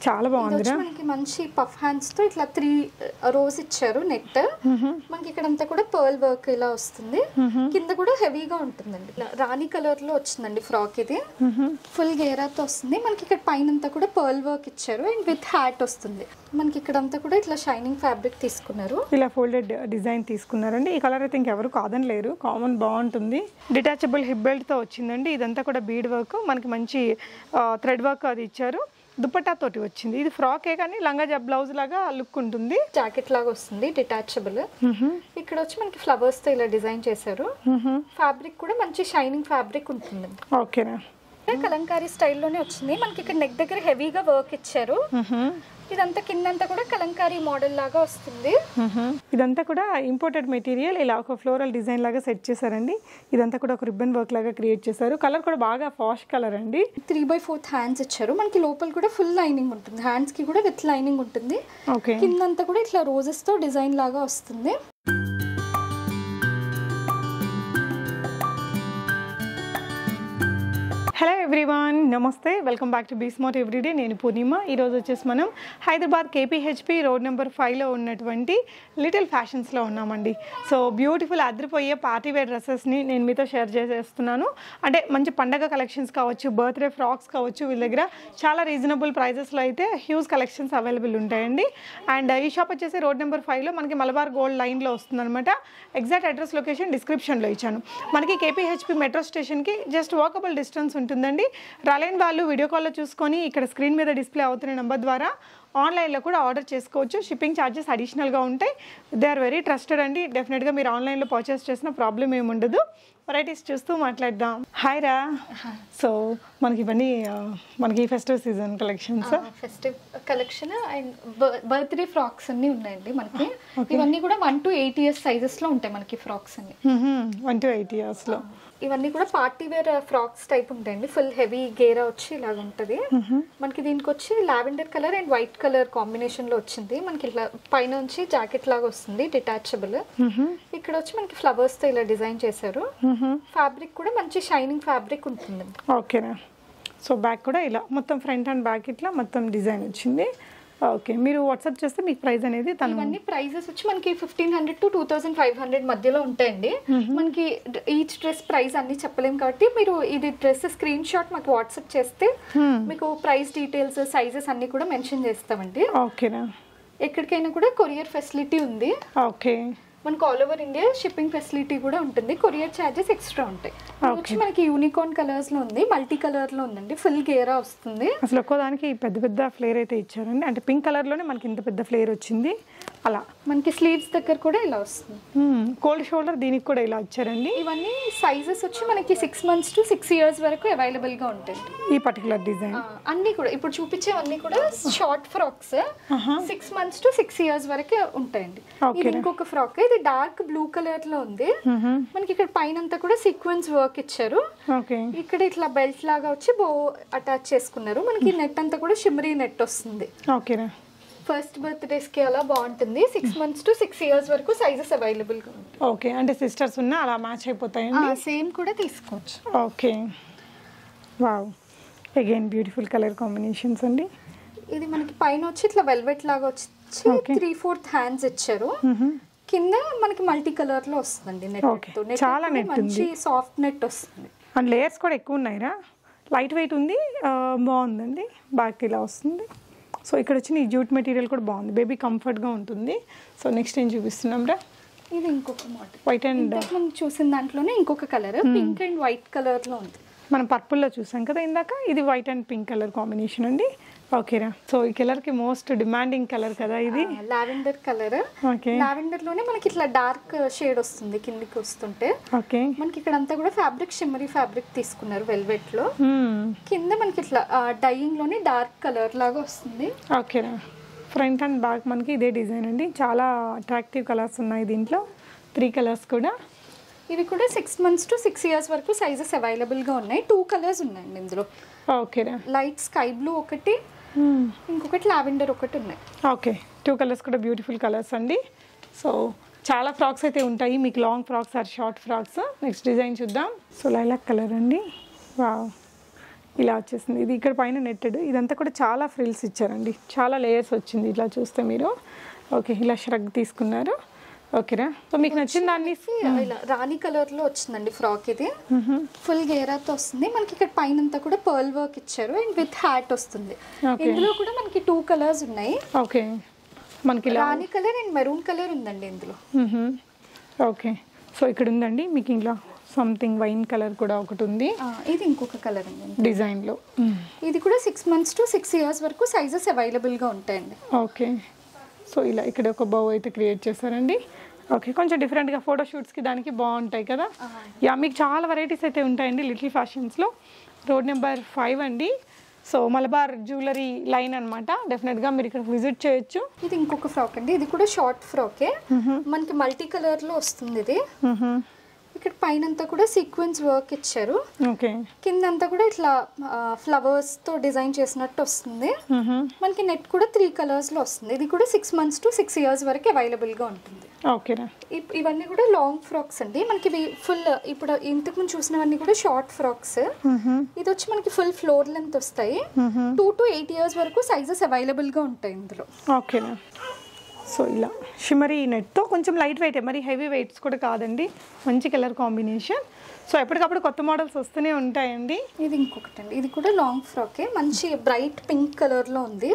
చాలా బాగుంది. మనకి మంచి పఫ్ హ్యాండ్స్ తో ఇట్లా 3 రోస్ ఇచ్చారు నెట్. మనకి ఇక్కడ అంతా కూడా పర్ల్ వర్క్ ఇలా వస్తుంది. కింద కూడా హెవీగా ఉంటుందండి. రాణి కలర్ లో వచ్చిందండి ఫ్రాక్. ఇది ఫుల్ గేరాతో వస్తుంది. మనకి ఇక్కడ పైన అంతా కూడా పర్ల్ వర్క్ ఇచ్చారు అండ్ విత్ హ్యాట్ వస్తుంది. మనకి ఇక్కడ అంతా కూడా ఇట్లా షైనింగ్ ఫ్యాబ్రిక్ తీసుకున్నారు. ఇలా ఫోల్డెడ్ డిజైన్ తీసుకున్నారండి. ఈ కలర్ అయితే ఇంకెవరు కాదనలేరు, కామన్ బాగుంటుంది. డిటాచబుల్ హిప్ బెల్ట్ తో వచ్చిందండి. ఇదంతా కూడా బీడ్ వర్క్, మనకి మంచి థ్రెడ్ వర్క్ అది ఇచ్చారు. దుపట్టా తోటి వచ్చింది. ఇది ఫ్రాకే కానీ లంగా బ్లౌజ్ లాగా లుక్ ఉంటుంది. జాకెట్ లాగా వస్తుంది డిటాచబుల్. ఇక్కడ వచ్చి మనకి ఫ్లవర్స్ తో ఇలా డిజైన్ చేశారు. ఫ్యాబ్రిక్ కూడా మంచి షైనింగ్ ఫ్యాబ్రిక్ ఉంటుంది. ఓకేనా, కలంకారీ స్టైల్లోనే వచ్చింది. మనకి ఇక్కడ నెక్ దగ్గర హెవీగా వర్క్ ఇచ్చారు. ఇదంతా కిందంతా కూడా కలంకారీ మోడల్ లాగా వస్తుంది. ఇదంతా కూడా ఇంపోర్టెడ్ మెటీరియల్. ఇలా ఒక ఫ్లోరల్ డిజైన్ లాగా సెట్ చేశారండి. ఇదంతా కూడా ఒక రిబ్బన్ వర్క్ లాగా క్రియేట్ చేశారు. కలర్ కూడా బాగా ఫాష్ కలర్ అండి. 3/4 హ్యాండ్స్ ఇచ్చారు. మనకి లోపల కూడా ఫుల్ లైనింగ్ ఉంటుంది. హ్యాండ్స్ కి కూడా విత్ లైనింగ్ ఉంటుంది. కిందంతా కూడా ఇట్లా రోజెస్ తో డిజైన్ లాగా వస్తుంది. హలో ఎవ్రీవన్, నమస్తే, welcome back to be smart everyday. నేను పూర్ణిమ. ఈరోజు వచ్చేసి మనం హైదరాబాద్ KPHP రోడ్ నెంబర్ 5లో ఉన్నటువంటి లిటిల్ ఫ్యాషన్స్లో ఉన్నామండి. సో బ్యూటిఫుల్ అదిరిపోయే పార్టీ వేర్ డ్రెస్సెస్ని నేను మీతో షేర్ చేసేస్తున్నాను. అంటే మంచి పండగ కలెక్షన్స్ కావచ్చు, బర్త్డే ఫ్రాక్స్ కావచ్చు, వీళ్ళ దగ్గర చాలా రీజనబుల్ ప్రైజెస్లో అయితే హ్యూజ్ కలెక్షన్స్ అవైలబుల్ ఉంటాయండి. అండ్ ఈ షాప్ వచ్చేసి రోడ్ నెంబర్ 5లో మనకి మలబార్ గోల్డ్ లైన్లో వస్తుందన్నమాట. ఎగ్జాక్ట్ అడ్రస్ లొకేషన్ డిస్క్రిప్షన్లో ఇచ్చాను. మనకి KPHP మెట్రో స్టేషన్కి జస్ట్ వాకబుల్ డిస్టెన్స్ ఉంటుందండి. రాలేని వాళ్ళు వీడియో కాల్లో చూసుకొని ఇక్కడ స్క్రీన్ మీద డిస్ప్లే అవుతున్న నెంబర్ ద్వారా ఆన్లైన్లో కూడా ఆర్డర్ చేసుకోవచ్చు. షిప్పింగ్ ఛార్జెస్ అడిషనల్గా ఉంటాయి. దే ఆర్ వెరీ ట్రస్టెడ్ అండి. డెఫినెట్గా మీరు ఆన్లైన్లో పర్చేస్ చేసిన ప్రాబ్లం ఏమి ఉండదు. వెరైటీస్ చూస్తూ మాట్లాడదాం. హాయ్ రా. సో మనకి ఇవన్నీ మనకి festive season collections, festive collection and birthday frocks అన్ని ఉన్నాయండి మనకి. ఇవన్నీ కూడా 1 to 8 years సైజెస్ లో ఉంటాయి మనకి ఫ్రాక్స్ అన్ని. 1 to 8 years లో ఇవన్నీ కూడా పార్టీ వేర్ ఫ్రాక్స్ టైప్ ఉంటాయండి. ఫుల్ హెవీ గేరా వచ్చి ఇలాగ ఉంటుంది. మనకి దీనికి వచ్చి lavender colour and white colour combination లో వచ్చింది. మనకి ఇట్లా పైన నుంచి జాకెట్ లాగా వస్తుంది డిటాచబుల్. ఇక్కడ వచ్చి మనకి ఫ్లవర్స్ తో ఇలా డిజైన్ చేశారు. ఫ్యాబ్రిక్ కూడా మంచి షైనింగ్ ఫ్యాబ్రిక్ ఉంటుంది. ఓకేనా. సో బ్యాక్ కూడా ఇలా మొత్తం ఫ్రంట్ అండ్ బ్యాక్ ఇట్లా మొత్తం డిజైన్ వచ్చింది. ఓకే, మీరు వాట్సాప్ చేస్తే మీకు ప్రైస్ అనేది ఇవన్నీ ప్రైజెస్ వచ్చి మనకి 1500 to 2500 మధ్యలో ఉంటాయండి. మనకి ఈచ్ డ్రెస్ ప్రైస్ అన్ని చెప్పలేం కాబట్టి మీరు ఇది డ్రెస్ స్క్రీన్ షాట్ మాకు వాట్సాప్ చేస్తే మీకు ప్రైస్ డీటెయిల్స్ సైజెస్ అన్ని కూడా మెన్షన్ చేస్తామండి. ఓకేనా. ఎక్కడికైనా కూడా కొరియర్ ఫెసిలిటీ ఉంది. ఓకే, మనకు all over India shipping facility కూడా ఉంటుంది. కొరియర్ ఛార్జెస్ ఎక్స్ట్రా ఉంటాయి. వచ్చి మనకి యూనికార్న్ కలర్స్ లో ఉంది, మల్టీ కలర్ లో ఉందండి. ఫుల్ గేరా వస్తుంది. అసలు ఒక్కోదానికి పెద్ద పెద్ద ఫ్లేర్ అయితే ఇచ్చారండి. అంటే పింక్ కలర్ లోనే మనకి ఇంత పెద్ద ఫ్లేర్ వచ్చింది. అలా మనకి స్లీవ్స్ దగ్గర కూడా ఇలా వస్తుంది. కోల్డ్ షోల్డర్ దీనికి కూడా ఇలా ఇచ్చారండి. ఇవన్నీ సైజెస్ వచ్చి మనకి 6 months to 6 years వరకు అవైలబుల్ గా ఉంటాయి. ఈ పర్టికులర్ డిజైన్ అన్ని కూడా ఇప్పుడు చూపించేవన్నీ కూడా short frocks 6 months to 6 years వరకు ఉంటాయండి. ఇది ఇంకొక ఫ్రాక్. ఇది డార్క్ బ్లూ కలర్ లో ఉంది. మనకి ఇక్కడ పైన అంతా కూడా సీక్వెన్స్ వర్క్ ఇచ్చారు. ఇక్కడ ఇట్లా బెల్ట్ లాగా వచ్చి బో అటాచ్ చేసుకున్నారు. మనకి నెట్ అంతా కూడా షిమ్మరీ నెట్ వస్తుంది. ఓకేనా. ఫస్ట్ బర్త్డేస్ కి అలా బాగుంటుంది. 6 months to 6 years వరకు సైజెస్ అవైలబుల్ గా ఉంటాయి. ఓకే, అంటే సిస్టర్స్ ఉన్నా అలా మ్యాచ్ అయిపోతాయండి. సేమ్ కూడా తీసుకోవచ్చు. Okay, wow, again beautiful colour combinations అండి. ఇది మనకి పైన వచ్చి ఇట్లా వెల్వెట్ లాగా వచ్చి 3/4 హ్యాండ్స్ ఇచ్చారు. కింద మనకి మల్టీ కలర్ లో వస్తుందండి. నెట్ చాలా నెట్ మంచి సాఫ్ట్ నెట్ వస్తుంది. అండ్ లేయర్స్ కూడా ఎక్కువ ఉన్నాయిరా. లైట్ వెయిట్ ఉంది, బాగుందండి. బ్యాక్ ఇలా వస్తుంది. సో ఇక్కడ వచ్చిన ఈ జూట్ మెటీరియల్ కూడా బాగుంది. బేబీ కంఫర్ట్గా ఉంటుంది. సో నెక్స్ట్ ఏం చూపిస్తున్నాం రా. ఇది ఇంకొక మోడల్. వైట్ అండ్ మనం చూసిన దాంట్లోనే ఇంకొక colour pink and white colour లో ఉంది. మనం పర్పుల్లో చూసాం కదా ఇందాక. ఇది white and pink colour combination అండి. ఓకేరా. సో ఈ కలర్ కి మోస్ట్ డిమాండింగ్ కలర్ కదా ఇది. Lavender colour. లావెండర్ లోనే మనకి ఇట్లా డార్క్ షేడ్ వస్తుంది కిందికి వస్తుంటే. ఓకే, మనకి ఇక్కడ అంతా కూడా ఫ్యాబ్రిక్ షిమ్మరీ ఫ్యాబ్రిక్ తీసుకున్నారు వెల్వెట్ లో. కింద మనకి ఇట్లా డైయింగ్ లోనే డార్క్ కలర్ లాగా వస్తుంది. ఓకేరా. ఫ్రంట్ అండ్ బ్యాక్ మనకి ఇదే డిజైన్ అండి. చాలా అట్రాక్టివ్ కలర్స్ ఉన్నాయి దీంట్లో. 3 కలర్స్ కూడా. ఇవి కూడా 6 months to 6 years వరకు సైజెస్ అవైలబుల్ గా ఉన్నాయి. 2 కలర్స్ ఉన్నాయండి ఇందులో. ఓకేరా. లైట్ స్కై బ్లూ ఒకటి, ఇంకొకటి లావెండర్ ఒకటి ఉన్నాయి. ఓకే, 2 కలర్స్ కూడా బ్యూటిఫుల్ కలర్స్ అండి. సో చాలా ఫ్రాక్స్ అయితే ఉంటాయి మీకు, long frocks or short frocks. Next design చూద్దాం. సో లైలాక్ కలర్ అండి. వావ్, ఇలా వచ్చేసింది. ఇది ఇక్కడ పైన నెట్టెడ్, ఇదంతా కూడా చాలా ఫ్రిల్స్ ఇచ్చారండి, చాలా లేయర్స్ వచ్చింది. ఇట్లా చూస్తే మీరు ఓకే ఇలా ష్రగ్ తీసుకున్నారు. ఓకేనా, సో మీకు నచ్చిన దాన్ని ఇలా రాణి కలర్ లో వచ్చిందండి ఫ్రాక్. ఇది ఫుల్ గేరాతో వస్తుంది. మనకి ఇక్కడ పైన కూడా పర్ల్ వర్క్ ఇచ్చారు అండ్ విత్ హ్యాట్ వస్తుంది. ఇందులో కూడా మనకి 2 కలర్స్ ఉన్నాయి. ఓకే, మనకి రాణి కలర్ అండ్ మెరూన్ కలర్ ఉందండి ఇందులో. ఓకే, సో ఇక్కడ ఉందండి మీకు ఇలా సంథింగ్ వైన్ కలర్ కూడా ఒకటి ఉంది. ఇది ఇంకొక కలర్ ఉంది డిజైన్ లో. ఇది కూడా 6 months to 6 years వరకు సైజెస్ అవైలబుల్ గా ఉంటాయండి. ఓకే, సో ఇలా ఇక్కడ ఒక బౌ అయితే క్రియేట్ చేశారండి. ఓకే, కొంచెం డిఫరెంట్గా ఫోటోషూట్స్కి దానికి బాగుంటాయి కదా. యా, మీకు చాలా వెరైటీస్ అయితే ఉంటాయండి లిటిల్ ఫ్యాషన్స్లో. రోడ్ నెంబర్ 5 అండి. సో మలబార్ జ్యువెలరీ లైన్ అనమాట. డెఫినెట్గా మీరు ఇక్కడ విజిట్ చేయొచ్చు. ఇది ఇంకొక ఫ్రాక్ అండి. ఇది కూడా షార్ట్ ఫ్రాకే, మనకి మల్టీ కలర్లో వస్తుంది. ఇది ఇక్కడ పైనంతా కూడా సీక్వెన్స్ వర్క్ ఇచ్చారు. ఓకే, కిందంతా కూడా ఇట్లా ఫ్లవర్స్ తో డిజైన్ చేసినట్టు వస్తుంది. మనకి నెట్ కూడా 3 కలర్స్ లో వస్తుంది. ఇది కూడా 6 months to 6 years వరకు అవైలబుల్ గా ఉంటుంది. ఓకేనా, ఇవన్నీ కూడా లాంగ్ ఫ్రాక్స్ అండి. మనకి ఫుల్ ఇప్పుడు ఇంతకు ముందు చూసినవన్నీ కూడా షార్ట్ ఫ్రాక్స్. ఇది వచ్చి మనకి ఫుల్ ఫ్లోర్ లెంత్ వస్తాయి. 2 to 8 years వరకు సైజెస్ అవైలబుల్ గా ఉంటాయి ఇందులో. ఓకేనా, సో ఇలా షిమరీ నెట్తో కొంచెం లైట్ వెయిట్, మరి హెవీ వెయిట్స్ కూడా కాదండి. మంచి కలర్ కాంబినేషన్. సో ఎప్పటికప్పుడు కొత్త మోడల్స్ వస్తూనే ఉంటాయండి. ఇది ఇంకొకటి అండి. ఇది కూడా లాంగ్ ఫ్రాకే, మంచి బ్రైట్ పింక్ కలర్ లో ఉంది.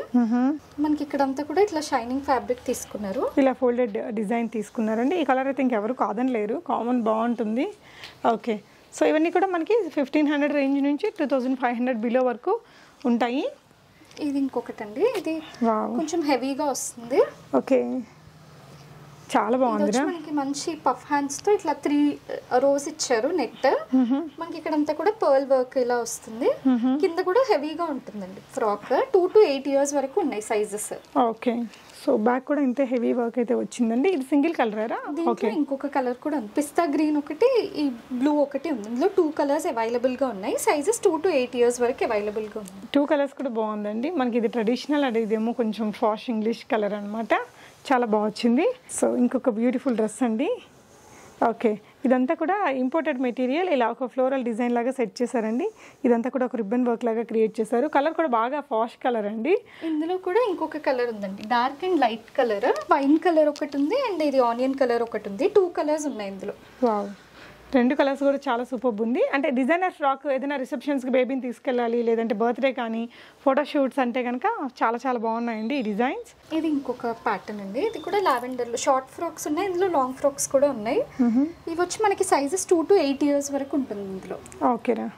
మనకి ఇక్కడంతా కూడా ఇట్లా షైనింగ్ ఫ్యాబ్రిక్ తీసుకున్నారు. ఇలా ఫోల్డెడ్ డిజైన్ తీసుకున్నారండి. ఈ కలర్ అయితే ఇంకెవరు కాదనలేరు, కామన్ బాగుంటుంది. ఓకే, సో ఇవన్నీ కూడా మనకి 1500 రేంజ్ నుంచి 2500 బిలో వరకు ఉంటాయి. ఇది ఇంకొకటి అండి. ఇది కొంచెం హెవీగా వస్తుంది. ఓకే, చాలా బాగుంది. మనకి మంచి పఫ్ హ్యాండ్స్ తో ఇట్లా 3 rows ఇచ్చారు నెట్. మనకి ఇక్కడంతా కూడా పర్ల్ వర్క్ ఇలా వస్తుంది. కింద కూడా హెవీగా ఉంటుందండి ఫ్రాక్. 2 to 8 years వరకు ఉన్నాయి సైజెస్. ఓకే, సో బ్యాక్ కూడా ఇంత హెవీ వర్క్ అయితే వచ్చిందండి. ఇది సింగిల్ కలరా? ఓకే, ఇంకొక కలర్ కూడా ఉంది. పిస్తా గ్రీన్ ఒకటి, ఈ బ్లూ ఒకటి ఉంది. ఇందులో 2 కలర్స్ అవైలబుల్ గా ఉన్నాయి. సైజెస్ 2 to 8 years వరకు అవైలబుల్ గా ఉన్నాయి. 2 కలర్స్ కూడా బాగుందండి. మనకి ఇది ట్రెడిషనల్, అది ఇదేమో కొంచెం ఫాష్ ఇంగ్లీష్ కలర్ అనమాట. చాలా బాగా వచ్చింది. సో ఇంకొక బ్యూటిఫుల్ డ్రెస్ అండి. ఓకే, ఇదంతా కూడా ఇంపోర్టెడ్ మెటీరియల్. ఇలా ఒక ఫ్లోరల్ డిజైన్ లాగా సెట్ చేశారండి. ఇదంతా కూడా ఒక రిబ్బన్ వర్క్ లాగా క్రియేట్ చేశారు. కలర్ కూడా బాగా ఫాష్ కలర్ అండి. ఇందులో కూడా ఇంకొక కలర్ ఉందండి, dark and light colour. Wine colour ఒకటి ఉంది అండ్ ఇది ఆనియన్ కలర్ ఒకటి ఉంది. 2 కలర్స్ ఉన్నాయి ఇందులో. వావ్, 2 కలర్స్ కూడా చాలా సూపర్ ఉంది. అంటే డిజైనర్ ఫ్రాక్ ఏదైనా రిసెప్షన్స్కి బేబీని తీసుకెళ్ళాలి, లేదంటే బర్త్డే కానీ ఫోటోషూట్స్ అంటే కనుక చాలా చాలా బాగున్నాయండి ఈ డిజైన్స్. ఇది ఇంకొక ప్యాటర్న్ అండి. ఇది కూడా లావెండర్లో షార్ట్ ఫ్రాక్స్ ఉన్నాయి. ఇందులో లాంగ్ ఫ్రాక్స్ కూడా ఉన్నాయి. ఇవి వచ్చి మనకి సైజెస్ 2 to 8 years వరకు ఉంటుంది ఇందులో. ఓకేనా,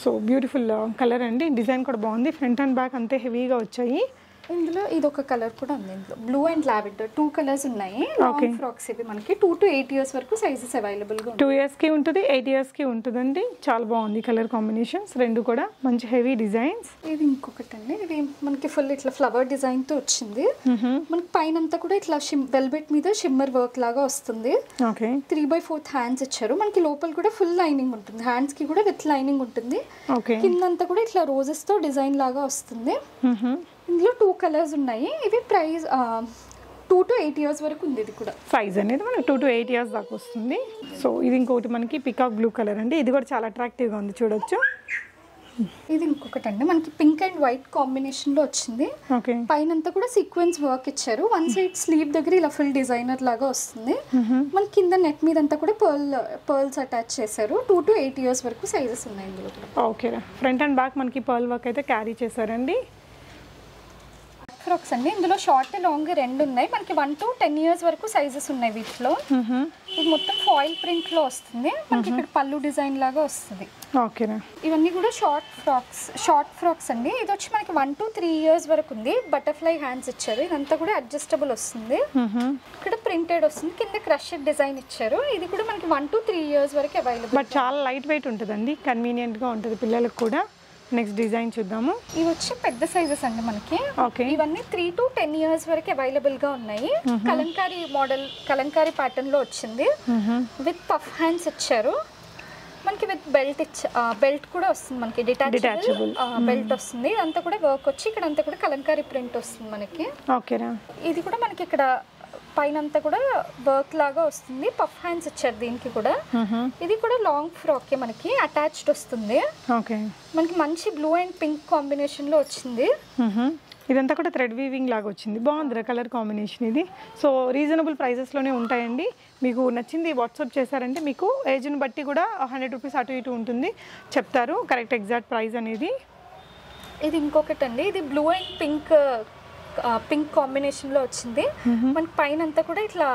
సో బ్యూటిఫుల్ కలర్ అండి. డిజైన్ కూడా బాగుంది. ఫ్రంట్ అండ్ బ్యాక్ అంతే హెవీగా వచ్చాయి. ఇందులో ఇది ఒక కలర్ కూడా ఉంది. ఇందులో బ్లూ అండ్ లావెండర్ 2 కలర్స్ ఉన్నాయి. లాంగ్ ఫ్రాక్స్ ఇవి మనకి 2 to 8 years వరకు సైజెస్ అవైలబుల్ గా 2 yearsకి ఉంటుంది, 8 yearsకి ఉంటుందండి. చాలా బాగుంది కలర్ కాంబినేషన్స్ రెండు కూడా. మంచి హెవీ డిజైన్స్. ఇది ఇంకొకటి అండి. ఇది మనకి ఫుల్ ఇట్లా ఫ్లవర్ డిజైన్ తో వచ్చింది. మనకి పైన అంతా కూడా ఇట్లా వెల్వెట్ మీద షిమ్మర్ వర్క్ లాగా వస్తుంది. ఓకే, 3/4 హ్యాండ్స్ ఇచ్చారు. మనకి లోపల కూడా ఫుల్ లైనింగ్ ఉంటుంది. హ్యాండ్స్ కి కూడా విత్ లైనింగ్ ఉంటుంది. ఓకే, కిందంతా కూడా ఇట్లా రోజెస్ తో డిజైన్ లాగా వస్తుంది. ఇందులో 2 కలర్స్ ఉన్నాయి. ఇవి ప్రైస్ 2 to 8 years వరకు ఉంది. ఇది కూడా సైజ్ అనేది మనకి 2 to 8 years దాకా వస్తుంది. సో ఇది ఇంకొకటి మనకి పికాక్ బ్లూ కలర్ అండి. ఇది కూడా చాలా అట్రాక్టివ్గా ఉంది, చూడొచ్చు. ఇది ఇంకొకటి అండి. మనకి పింక్ అండ్ వైట్ కాంబినేషన్ లో వచ్చింది. ఓకే, పైనంతా కూడా సీక్వెన్స్ వర్క్ ఇచ్చారు. 1 side స్లీవ్ దగ్గర ఇలా ఫుల్ డిజైనర్ లాగా వస్తుంది. మనకి కింద నెట్ మీద అంతా కూడా పర్ల్స్ అటాచ్ చేశారు. 2 to 8 years వరకు సైజెస్ ఉన్నాయి ఇందులో కూడా. ఓకే, ఫ్రంట్ అండ్ బ్యాక్ మనకి పర్ల్ వర్క్ అయితే క్యారీ చేశారండి. ఫ్రాక్స్ అండి. ఇందులో షార్ట్ లాంగ్ 2 ఉన్నాయి. మనకి 1 to 10 years వరకు సైజెస్ ఉన్నాయి వీటిలో. ఇది మొత్తం ఫాయిల్ ప్రింట్ లో వస్తుంది. మనకి ఇక్కడ పళ్ళు డిజైన్ లాగా వస్తుంది. ఓకేనా, ఇవన్నీ కూడా షార్ట్ ఫ్రాక్స్ అండి. ఇది వచ్చి మనకి 1 to 3 years వరకు ఉంది. బటర్ఫ్లై హ్యాండ్స్ ఇచ్చారు. ఇదంతా కూడా అడ్జస్టబుల్ వస్తుంది. ఇక్కడ ప్రింటెడ్ వస్తుంది. కింద క్రష్డ్ డిజైన్ ఇచ్చారు. ఇది కూడా మనకి 1 to 3 years వరకు అవైలబుల్. బట్ చాలా లైట్ వెయిట్ ఉంటుందండి, కన్వీనియంట్ గా ఉంటుంది పిల్లలకు కూడా. నెక్స్ట్ డిజైన్ చూద్దాము. ఇవి వచ్చి పెద్ద సైజెస్ అండి మనకి. ఓకే, ఇవన్నీ 3 to 10 years వరకు అవైలబుల్ గా ఉన్నాయి. కలంకారీ మోడల్, కలంకారీ ప్యాటర్న్ లో వచ్చింది. విత్ పఫ్ హ్యాండ్స్ ఇచ్చారు. మనకి విత్ బెల్ట్ కూడా వస్తుంది. మనకి డిటాచబుల్ బెల్ట్ వస్తుంది. ఇదంతా కూడా వర్క్ వచ్చి ఇక్కడ అంతా కూడా కలంకారీ ప్రింట్ వస్తుంది మనకి. ఓకేనా, ఇది కూడా మనకి ఇక్కడ పైన అంతా కూడా వర్క్ లాగా వస్తుంది. పఫ్ హ్యాండ్స్ ఇచ్చారు దీనికి కూడా. ఇది కూడా లాంగ్ ఫ్రాక్ మనకి అటాచ్డ్ వస్తుంది. ఓకే, మనకి మంచి బ్లూ అండ్ పింక్ కాంబినేషన్ లో వచ్చింది. ఇదంతా కూడా థ్రెడ్ వీవింగ్ లాగా వచ్చింది. బాగుంది కలర్ కాంబినేషన్ ఇది. సో రీజనబుల్ ప్రైజెస్లోనే ఉంటాయండి. మీకు నచ్చింది వాట్సాప్ చేశారంటే మీకు ఏజ్ని బట్టి కూడా 100 రూపీస్ అటు ఇటు ఉంటుంది, చెప్తారు కరెక్ట్ ఎగ్జాక్ట్ ప్రైస్ అనేది. ఇది ఇంకొకటి అండి, ఇది బ్లూ అండ్ పింక్ కాంబినేషన్లో వచ్చింది. మనకి పైన అంతా కూడా ఇట్లా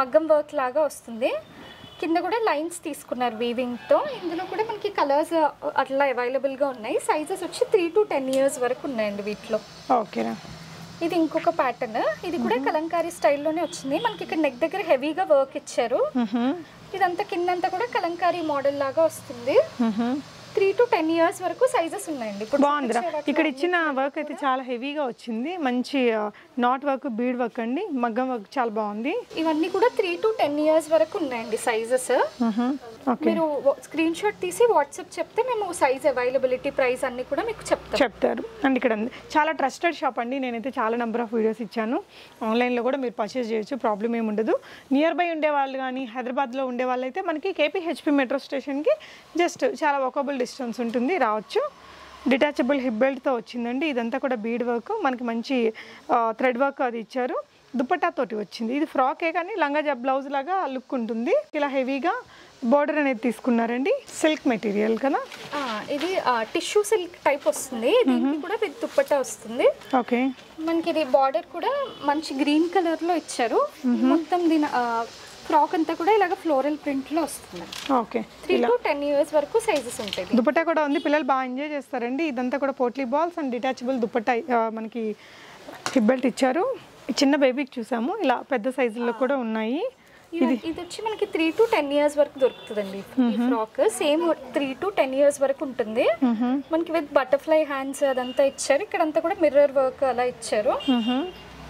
మగ్గం వర్క్ లాగా వస్తుంది. కింద కూడా లైన్స్ తీసుకున్నారు వీవింగ్తో. ఇందులో కూడా మనకి కలర్స్ అట్లా అవైలబుల్గా ఉన్నాయి. సైజెస్ వచ్చి 3 to 10 years వరకు ఉన్నాయండి వీటిలో. ఓకేనా, ఇది ఇంకొక ప్యాటర్న్. ఇది కూడా కలంకారీ స్టైల్లోనే వచ్చింది. మనకి ఇక్కడ నెక్ దగ్గర హెవీగా వర్క్ ఇచ్చారు. ఇదంతా కిందంతా కూడా కలంకారీ మోడల్ లాగా వస్తుంది. 3 to 10 years వరకు సైజెస్ ఉన్నాయండి. బాగుందిరా, ఇక్కడ ఇచ్చిన వర్క్ అయితే చాలా హెవీగా వచ్చింది. మంచి నాట్ వర్క్, బీడ్ వర్క్ అండి, మగ్గం వర్క్ చాలా బాగుంది. ఇవన్నీ కూడా 3 to 10 years వరకు ఉన్నాయండి సైజెస్. మీరు స్క్రీన్ షాట్ తీసి వాట్సాప్ చెప్తే మేము సైజ్ అవైలబిలిటీ, ప్రైస్ అన్ని కూడా మీకు చెప్తారు. అండ్ ఇక్కడ చాలా ట్రస్టెడ్ షాప్ అండి. నేనైతే చాలా నెంబర్ ఆఫ్ వీడియోస్ ఇచ్చాను. ఆన్లైన్లో కూడా మీరు పర్చేస్ చేయొచ్చు, ప్రాబ్లం ఏమి ఉండదు. నియర్ బై ఉండే వాళ్ళు కానీ హైదరాబాద్లో ఉండే వాళ్ళు అయితే మనకి KPHP మెట్రో స్టేషన్కి జస్ట్ చాలా వాకబుల్ డిస్టెన్స్ ఉంటుంది, రావచ్చు. డిటాచబుల్ హిప్ బెల్ట్తో వచ్చిందండి. ఇదంతా కూడా బీడ్ వర్క్, మనకి మంచి థ్రెడ్ వర్క్ అది ఇచ్చారు. దుపట్టా తోటి వచ్చింది. ఇది ఫ్రాకే కానీ లంగా బ్లౌజ్ లాగా లుక్ ఉంటుంది. ఇలా హెవీగా బోర్డర్ అనేది తీసుకున్నారండి. సిల్క్ మెటీరియల్ కదా ఇది, టిష్యూ సిల్క్ టైప్ వస్తుంది. దీనికి కూడా విత్ దుపట్టా వస్తుంది. ఓకే, మనకి ఇది బార్డర్ కూడా మంచి గ్రీన్ కలర్ లో ఇచ్చారు. మొత్తం దీని ఫ్రాక్ అంతా కూడా ఇలాగ ఫ్లోరల్ ప్రింట్ లో వస్తుంది. ఓకే, 3 to 10 years వరకు సైజెస్ ఉంటాయి. దుపట్టా కూడా ఉంది, పిల్లలు బాగా ఎంజాయ్ చేస్తారండి. ఇదంతా కూడా potli balls and detachable dupatta మనకి హిప్ బెల్ట్ ఇచ్చారు. చిన్న బేబీకి చూసాము, ఇలా పెద్ద సైజుల్లో కూడా ఉన్నాయి. ఇది వచ్చి మనకి 3 to 10 years వరకు దొరుకుతుందండి ఈ ఫ్రాక్. సేమ్ 3 to 10 years వరకు ఉంటుంది. మనకి విత్ బటర్ఫ్లై హ్యాండ్స్ అదంతా ఇచ్చారు. ఇక్కడంతా కూడా మిర్రర్ వర్క్ అలా ఇచ్చారు.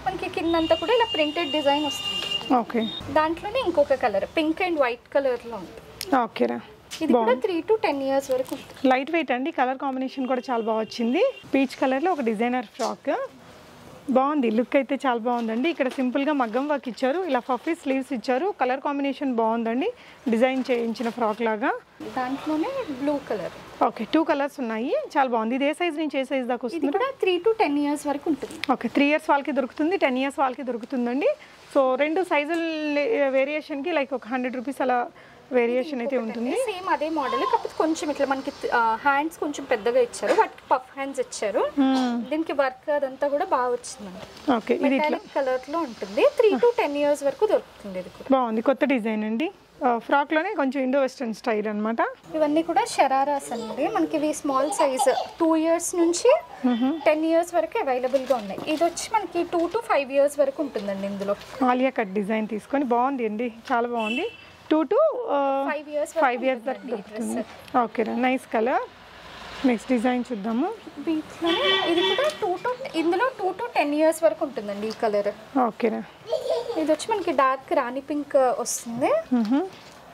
మనకి కిందంతా కూడా ఇలా ప్రింటెడ్ డిజైన్ వస్తుంది. ఓకే, దాంట్లోనే ఇంకొక colour pink and white colour లో ఉంటుంది. ఓకేరా, ఇది కూడా 3 to 10 years వరకు ఉంటుంది. లైట్ వెయిట్ అండి. కలర్ కాంబినేషన్ కూడా చాలా బాగా వచ్చింది. పీచ్ కలర్లో ఒక డిజైనర్ ఫ్రాక్ బాగుంది. లుక్ అయితే చాలా బాగుందండి. ఇక్కడ సింపుల్గా మగ్గం వర్క్ ఇచ్చారు, ఇలా పఫీ స్లీవ్స్ ఇచ్చారు. కలర్ కాంబినేషన్ బాగుందండి, డిజైన్ చేయించిన ఫ్రాక్ లాగా. దాంట్లోనే బ్లూ కలర్. ఓకే, 2 కలర్స్ ఉన్నాయి, చాలా బాగుంది. ఇది ఏ సైజ్ నుంచి ఏ సైజ్ దాకా వస్తుంది? 3 to 10 years వరకు ఉంటుంది. ఓకే, 3 years వాళ్ళకి దొరుకుతుంది, 10 years వాళ్ళకి దొరుకుతుందండి. సో 2 సైజుల వేరియేషన్కి లైక్ ఒక 100 రూపీస్ అలా వేరియేషన్ అయితే ఉంటుంది. సేమ్ అదే మోడల్, కాకపోతే కొంచెం ఇట్లా మనకి హ్యాండ్స్ కొంచెం పెద్దగా ఇచ్చారు, వాటికి పఫ్ హ్యాండ్స్ ఇచ్చారు. దీనికి వర్క్ అదంతా కూడా బాగా వచ్చిందండి. ఓకే, ఇది ఇట్లా కలర్ లో ఉంటుంది. 3 to 10 years వరకు దొరుకుతుంది. ఇది కూడా బాగుంది, కొత్త డిజైన్ అండి. ఫ్రాక్ లోనే కొంచెం ఇండో వెస్టర్న్ స్టైల్ అన్నమాట. ఇవన్నీ కూడా షరారాస్ అండి. మనకి ఇవి స్మాల్ సైజ్ 2 years నుంచి 10 years వరకు అవైలబుల్ గా ఉన్నాయి. ఇది వచ్చి మనకి 2 to 5 years వరకు ఉంటుందండి. ఇందులో ఆలియా కట్ డిజైన్ తీసుకొని బాగుంది అండి, చాలా బాగుంది. 2 to 5 years దాకా దొరుకుతుంది. Okay, nice colour. Next design చూద్దాము. ఇది కూడా ఇందులో 2 to 10 years వరకు ఉంటుందండి ఈ కలర్. ఓకేనా, ఇది వచ్చి మనకి డార్క్ రాణి పింక్ వస్తుంది.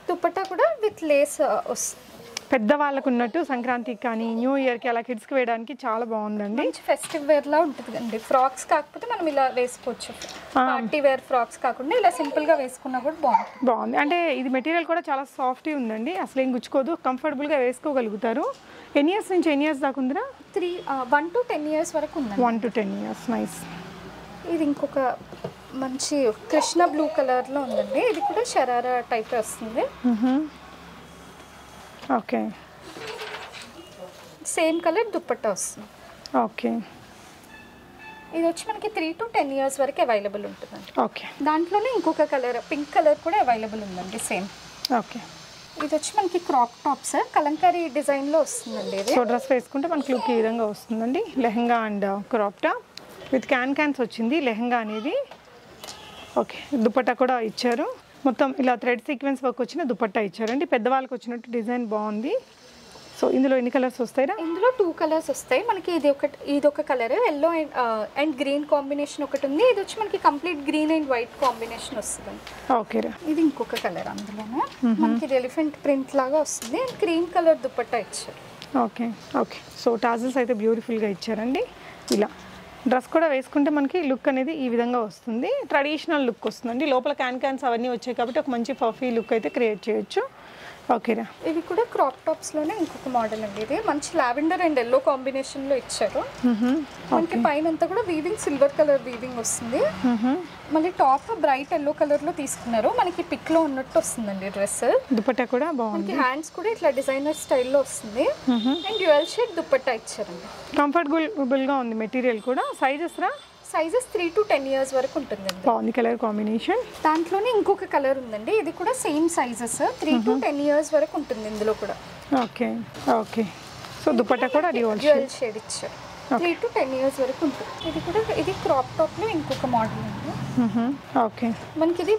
దుపట్టా కూడా విత్ లేస్ వస్తుంది. పెద్దవాళ్ళకు ఉన్నట్టు సంక్రాంతికి కానీ న్యూ ఇయర్కి అలా కిడ్స్కి వేయడానికి చాలా బాగుందండి. మంచి ఫెస్టివ్ వేర్ లా ఉంటుంది అండి. ఫ్రాక్స్ కాకపోతే మనం ఇలా వేసుకోవచ్చు. పార్టీ వేర్ ఫ్రాక్స్ కాకుండా ఇలా సింపుల్ గా వేసుకున్నా కూడా బాగుంది. అంటే ఇది మెటీరియల్ కూడా చాలా సాఫ్ట్గా ఉందండి, అసలు ఏం గుచ్చుకోదు, కంఫర్టబుల్గా వేసుకోగలుగుతారు. ఎన్ని ఇయర్స్ నుంచి ఎన్ని ఇయర్స్ దాకా ఉందిరా? 1 to 10 years వరకు ఉంది. 1 to 10 years, నైస్. ఇది ఇంకొక మంచి కృష్ణ బ్లూ కలర్ లో ఉందండి. ఇది కూడా షరారా టైప్ వస్తుంది. ఓకే, సేమ్ కలర్ దుపట్టా వస్తుంది. ఓకే, ఇది వచ్చి మనకి 3 to 10 years వరకు అవైలబుల్ ఉంటుందండి. ఓకే, దాంట్లోనే ఇంకొక కలర్ పింక్ కలర్ కూడా అవైలబుల్ ఉందండి సేమ్. ఓకే, ఇది వచ్చి మనకి క్రాప్ టాప్స్ కలంకారీ డిజైన్ లో వస్తుందండి. ఇది సో డ్రెస్ వేసుకుంటే మనకి లుక్ ఈ విధంగా వస్తుందండి. Lehenga and crop top with cans వచ్చింది లెహంగా అనేది. ఓకే, దుపట్టా కూడా ఇచ్చారు. మొత్తం ఇలా థ్రెడ్ సీక్వెన్స్ వర్క్ వచ్చిన దుపట్టా ఇచ్చారండి. పెద్దవాళ్ళకి వచ్చినట్టు డిజైన్ బాగుంది. సో ఇందులో ఎన్ని కలర్స్ వస్తాయిరా? ఇందులో 2 కలర్స్ వస్తాయి మనకి. ఇది ఒక colour yellow and green combination ఒకటి ఉంది. ఇది వచ్చి మనకి complete green and white combination వస్తుంది. ఓకేరా, ఇది ఇంకొక కలర్. అందులోనే మనకి ఇది ఎలిఫెంట్ ప్రింట్ లాగా వస్తుంది అండ్ క్రీమ్ కలర్ దుపట్టా ఇచ్చారు. Okay, okay. సో టాజిల్స్ అయితే బ్యూటిఫుల్గా ఇచ్చారండి. ఇలా డ్రెస్ కూడా వేసుకుంటే మనకి లుక్ అనేది ఈ విధంగా వస్తుంది, ట్రెడిషనల్ లుక్ వస్తుందండి. లోపల క్యాన్స్ అవన్నీ వచ్చాయి కాబట్టి ఒక మంచి పఫీ లుక్ అయితే క్రియేట్ చేయొచ్చు. ఓకేనా, ఇది కూడా క్రాప్ టాప్స్ లోనే ఇంకొక మోడల్ అండి. ఇది మంచి లావెండర్ అండ్ ఎల్లో కాంబినేషన్ లో ఇచ్చారు. మనకి పైన అంతా కూడా వీవింగ్ సిల్వర్ కలర్ వీవింగ్ వస్తుంది. మళ్ళీ టాప్ బ్రైట్ ఎల్లో కలర్ లో తీసుకున్నారు. మనకి పిక్ లో ఉన్నట్టు వస్తుందండి డ్రెస్. దుపట్టా కూడా బాగుంది. మనకి హ్యాండ్స్ కూడా ఇట్లా డిజైనర్ స్టైల్లో వస్తుంది. అండ్ డ్యూయల్ షేడ్ దుపట్టా ఇచ్చారండి. కంఫర్టబుల్ గా ఉంది మెటీరియల్ కూడా. సైజెస్ రా సైజెస్ 3 to 10 years వరకు ఉంటుందండి. బాగుంది కలర్ కాంబినేషన్. దాంట్లోనే ఇంకొక కలర్ ఉందండి. ఇది కూడా సేమ్ సైజెస్ 3 to 10 years వరకు ఉంటుంది ఇందులో కూడా. Okay okay. సో దుపట్టా కూడా డ్యూయల్ షేడ్ ఇచ్చారు. 3 to 10 years వరకు ఉంటుంది. ఇది క్రాప్ టాప్ లో ఇంకొక మోడల్ అండి. ఓకే, మనకి ఇది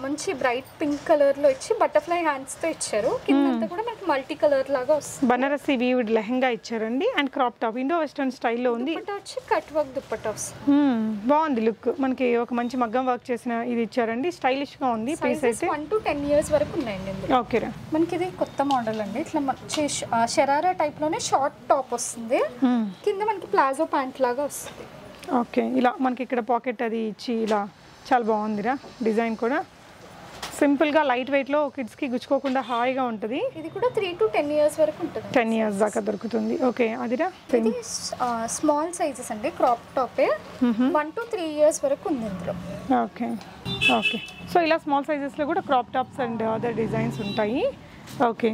మంచి బ్రైట్ పింక్ కలర్ లో ఇచ్చి బటర్ఫ్లై హ్యాండ్స్ తో ఇచ్చారు. కింద కూడా మనకి మల్టీ కలర్ లాగా వస్తుంది. బనారసి వీవ్డ్ లెహంగా ఇచ్చారండి and crop top Indo western స్టైల్లో ఉంది. దుపట్టా వచ్చి కట్ వర్క్ దుపట్టా వస్తుంది. బాగుంది లుక్. మనకి ఒక మంచి మగ్గం వర్క్ చేసిన ఇది ఇచ్చారండి. స్టైలిష్ గా ఉంది పీస్ అయితే. 1 to 10 years వరకు ఉన్నాయండి ఇందులో. ఓకే రా, మనకి ఇది కొత్త మోడల్ అండి. ఇట్లా షరారా టైప్ లోనే షార్ట్ టాప్ వస్తుంది. కింద మనకి ప్లాజో ప్యాంట్ లాగా వస్తుంది. ఓకే, ఇలా మనకి ఇక్కడ పాకెట్ అది ఇచ్చి ఇలా చాలా బాగుందిరా. డిజైన్ కూడా సింపుల్గా లైట్ వెయిట్లో కిడ్స్కి గుచ్చుకోకుండా హాయిగా ఉంటుంది. ఇది కూడా 3 to 10 years వరకు ఉంటుంది. 10 years దాకా దొరుకుతుంది. ఓకే, అదిరా ఇది స్మాల్ సైజెస్ అండి. క్రాప్ టాపే 1 to 3 years వరకు ఉంది ఇందులో. Okay okay. సో ఇలా స్మాల్ సైజెస్లో కూడా crop tops and other designs ఉంటాయి. ఓకే,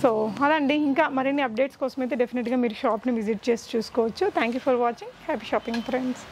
సో అదండి. ఇంకా మరిన్ని అప్డేట్స్ కోసం అయితే డెఫినెట్గా మీరు షాప్ని విజిట్ చేసి చూసుకోవచ్చు. Thank you for watching. Happy shopping friends.